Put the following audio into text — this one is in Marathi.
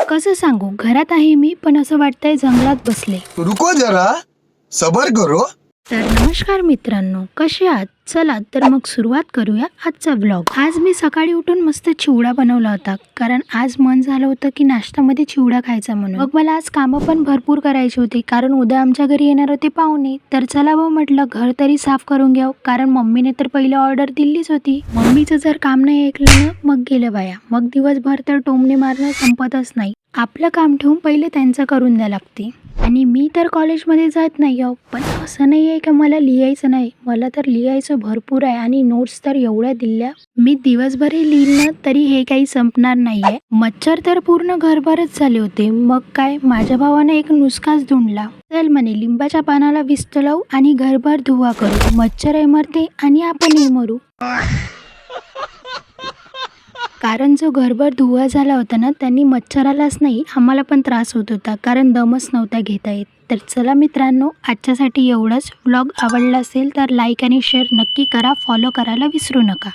कसं सांगू, घरात आहे मी पण असं वाटतंय जंगलात बसले. रुको जरा, सबर करो. तर नमस्कार मित्रांनो, कसे आहात? चला तर मग सुरुवात करूया आजचा व्लॉग. आज मी सकाळी उठून मस्त चिवडा बनवला होता, कारण आज मन झालं होतं की नाश्त्यामध्ये चिवडा खायचा म्हणून. मग मला आज कामं पण भरपूर करायची होती, कारण उद्या आमच्या घरी येणार होते पाहुणे. तर चला भाऊ म्हटलं घर तरी साफ करून घ्याव, कारण मम्मीने तर पहिली ऑर्डर दिलीच होती. मम्मीचं जर काम नाही ऐकलं ना मग गेलं बाया. मग दिवसभर तर टोमणे मारणं संपतच नाही. आपलं काम ठेवून पहिले त्यांचं करून द्या लागते. आणि मी तर कॉलेजमध्ये जात नाही आहो, पण असं नाही आहे का मला लिहायचं नाही. मला तर लिहायचं भरपूर आहे आणि नोट्स तर एवढ्या दिल्या. मी दिवसभरही लिहिलं तरी हे काही संपणार नाहीये. मच्छर तर पूर्ण घरभरच झाले होते. मग काय, माझ्या भावाने एक नुसकाच धुंडला. चल म्हणे, लिंबाच्या पानाला विस्त लावू आणि घरभर धुवा करू. मच्छरही मरते आणि आपणही मरू. कारण जो घरभर धुवा झाला होता ना, त्यांनी मच्छरालाच नाही आम्हाला पण त्रास होत होता, कारण दमच नव्हता घेता येत. तर चला मित्रांनो, आजच्यासाठी एवढंच. व्लॉग आवडला असेल तर लाईक आणि शेअर नक्की करा. फॉलो करायला विसरू नका.